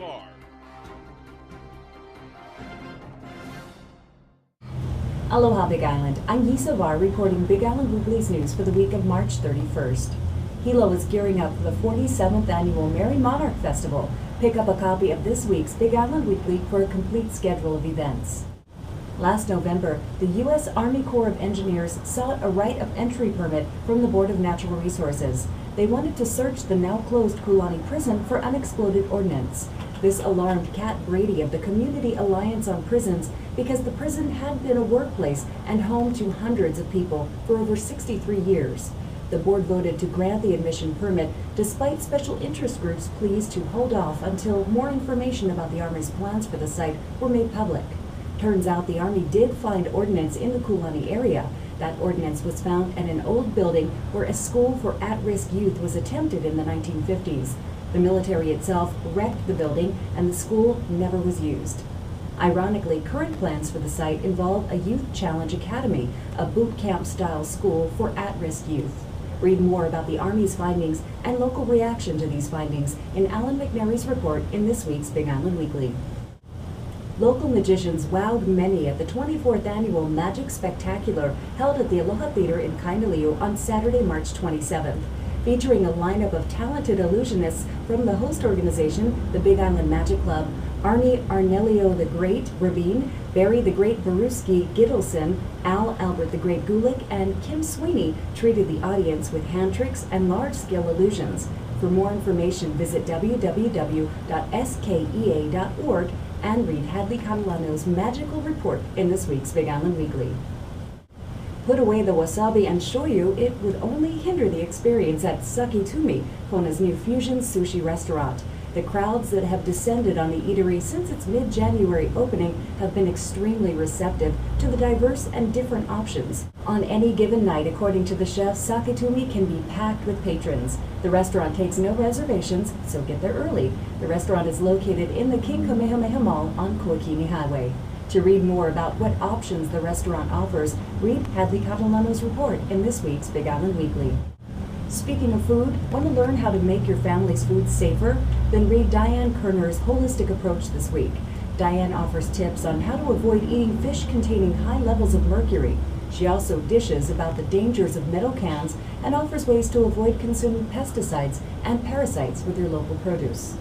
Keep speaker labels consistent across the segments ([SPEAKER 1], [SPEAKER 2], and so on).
[SPEAKER 1] Var.
[SPEAKER 2] Aloha Big Island, I'm Yisa Var reporting Big Island Weekly's news for the week of March 31st. Hilo is gearing up for the 47th annual Merry Monarch Festival. Pick up a copy of this week's Big Island Weekly for a complete schedule of events. Last November, the U.S. Army Corps of Engineers sought a right of entry permit from the Board of Natural Resources. They wanted to search the now-closed Kulani prison for unexploded ordnance. This alarmed Kat Brady of the Community Alliance on Prisons because the prison had been a workplace and home to hundreds of people for over 63 years. The board voted to grant the admission permit despite special interest groups' pleas to hold off until more information about the Army's plans for the site were made public. Turns out the Army did find ordnance in the Kulani area. That ordnance was found at an old building where a school for at-risk youth was attempted in the 1950s. The military itself wrecked the building and the school never was used. Ironically, current plans for the site involve a Youth Challenge Academy, a boot camp-style school for at-risk youth. Read more about the Army's findings and local reaction to these findings in Alan McNary's report in this week's Big Island Weekly. Local magicians wowed many at the 24th annual Magic Spectacular held at the Aloha Theater in Kainaliu on Saturday, March 27th. Featuring a lineup of talented illusionists from the host organization, the Big Island Magic Club, Arnie Arnelio the Great Rabin, Barry the Great Baruski Gittleson, Al Albert the Great Gulick, and Kim Sweeney treated the audience with hand tricks and large-scale illusions. For more information, visit www.skea.org and read Hadley Catalano's magical report in this week's Big Island Weekly. Put away the wasabi and shoyu, it would only hinder the experience at Sakitumi, Kona's new fusion sushi restaurant. The crowds that have descended on the eatery since its mid-January opening have been extremely receptive to the diverse and different options. On any given night, according to the chef, Sakitumi can be packed with patrons. The restaurant takes no reservations, so get there early. The restaurant is located in the King Kamehameha Mall on Kuakini Highway. To read more about what options the restaurant offers, read Hadley Catalano's report in this week's Big Island Weekly. Speaking of food, want to learn how to make your family's food safer? Then read Diane Kerner's holistic approach this week. Diane offers tips on how to avoid eating fish containing high levels of mercury. She also dishes about the dangers of metal cans and offers ways to avoid consuming pesticides and parasites with your local produce.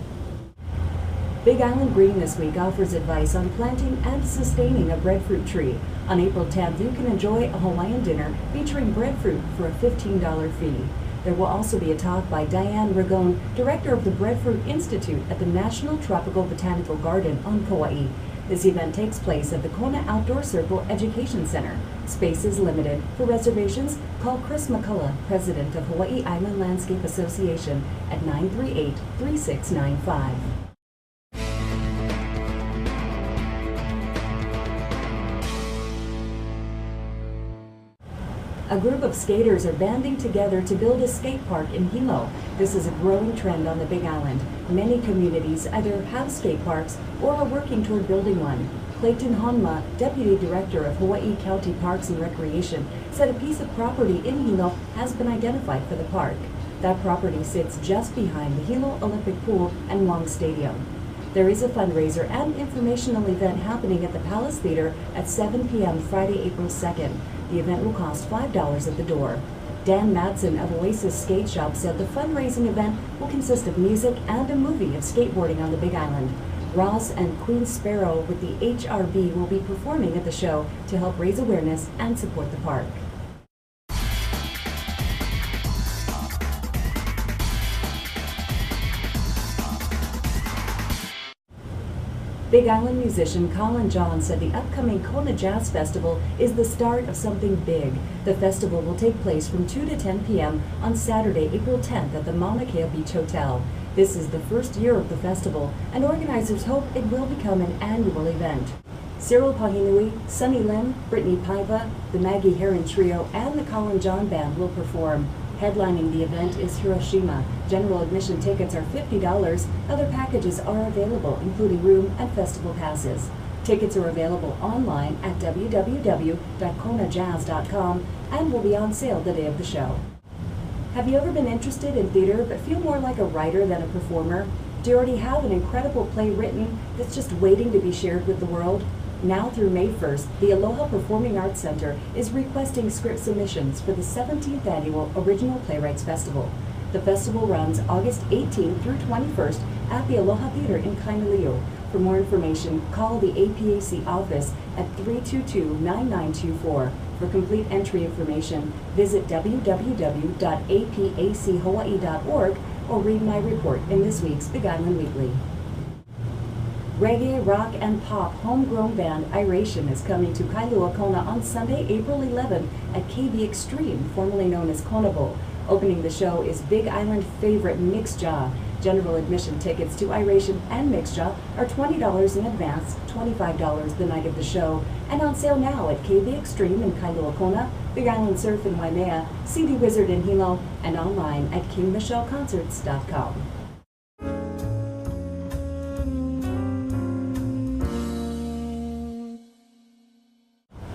[SPEAKER 2] Big Island Green this week offers advice on planting and sustaining a breadfruit tree. On April 10th, you can enjoy a Hawaiian dinner featuring breadfruit for a $15 fee. There will also be a talk by Diane Ragone, director of the Breadfruit Institute at the National Tropical Botanical Garden on Kauai. This event takes place at the Kona Outdoor Circle Education Center. Space is limited. For reservations, call Chris McCullough, president of Hawaii Island Landscape Association, at 938-3695. A group of skaters are banding together to build a skate park in Hilo. This is a growing trend on the Big Island. Many communities either have skate parks or are working toward building one. Clayton Honma, Deputy Director of Hawaii County Parks and Recreation, said a piece of property in Hilo has been identified for the park. That property sits just behind the Hilo Olympic Pool and Wong Stadium. There is a fundraiser and informational event happening at the Palace Theater at 7 p.m. Friday, April 2nd. The event will cost $5 at the door. Dan Madsen of Oasis Skate Shop said the fundraising event will consist of music and a movie of skateboarding on the Big Island. Ross and Queen Sparrow with the HRB will be performing at the show to help raise awareness and support the park. Big Island musician Colin John said the upcoming Kona Jazz Festival is the start of something big. The festival will take place from 2 to 10 p.m. on Saturday, April 10th at the Mauna Kea Beach Hotel. This is the first year of the festival, and organizers hope it will become an annual event. Cyril Pahinui, Sunny Lim, Brittany Paiva, the Maggie Heron Trio, and the Colin John Band will perform. Headlining the event is Hiroshima. General admission tickets are $50. Other packages are available, including room and festival passes. Tickets are available online at www.konajazz.com and will be on sale the day of the show. Have you ever been interested in theater but feel more like a writer than a performer? Do you already have an incredible play written that's just waiting to be shared with the world? Now through May 1st, the Aloha Performing Arts Center is requesting script submissions for the 17th Annual Original Playwrights Festival. The festival runs August 18th through 21st at the Aloha Theater in Kainaleo. For more information, call the APAC office at 322-9924. For complete entry information, visit www.apachawaii.org or read my report in this week's Big Island Weekly. Reggae, rock, and pop homegrown band Iration is coming to Kailua Kona on Sunday, April 11 at KB Extreme, formerly known as Kona Bowl. Opening the show is Big Island favorite Mixjaw. General admission tickets to Iration and Mixjaw are $20 in advance, $25 the night of the show, and on sale now at KB Extreme in Kailua Kona, Big Island Surf in Waimea, CD Wizard in Hilo, and online at KingMichelleConcerts.com.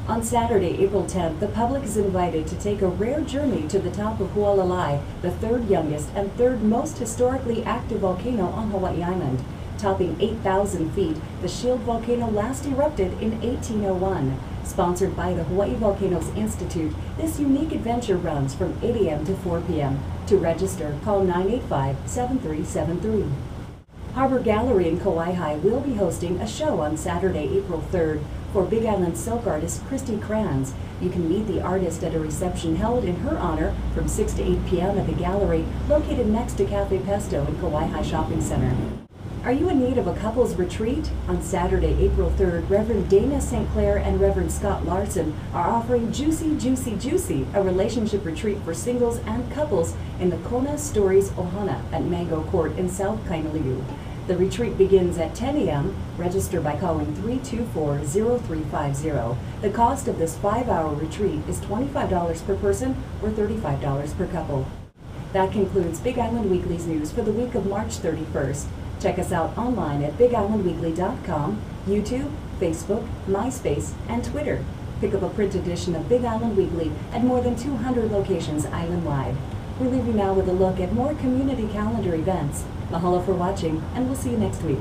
[SPEAKER 2] On Saturday, April 10th, the public is invited to take a rare journey to the top of Hualalai, the third youngest and third most historically active volcano on Hawaii Island. Topping 8,000 feet, the Shield volcano last erupted in 1801. Sponsored by the Hawaii Volcanoes Institute, this unique adventure runs from 8 a.m. to 4 p.m. To register, call 985-7373. Harbor Gallery in Kauai will be hosting a show on Saturday, April 3rd. For Big Island silk artist Christy Kranz. You can meet the artist at a reception held in her honor from 6 to 8 p.m. at the gallery located next to Cafe Pesto in Kauai Shopping Center. Are you in need of a couples retreat? On Saturday, April 3rd, Reverend Dana St. Clair and Reverend Scott Larson are offering Juicy, Juicy, Juicy, a relationship retreat for singles and couples in the Kona Stories Ohana at Mango Court in South Kainaleo. The retreat begins at 10 a.m. Register by calling 324-0350. The cost of this 5-hour retreat is $25 per person or $35 per couple. That concludes Big Island Weekly's news for the week of March 31st. Check us out online at BigIslandWeekly.com, YouTube, Facebook, MySpace, and Twitter. Pick up a print edition of Big Island Weekly at more than 200 locations island-wide. We leave you now with a look at more community calendar events. Mahalo for watching, and we'll see you next week.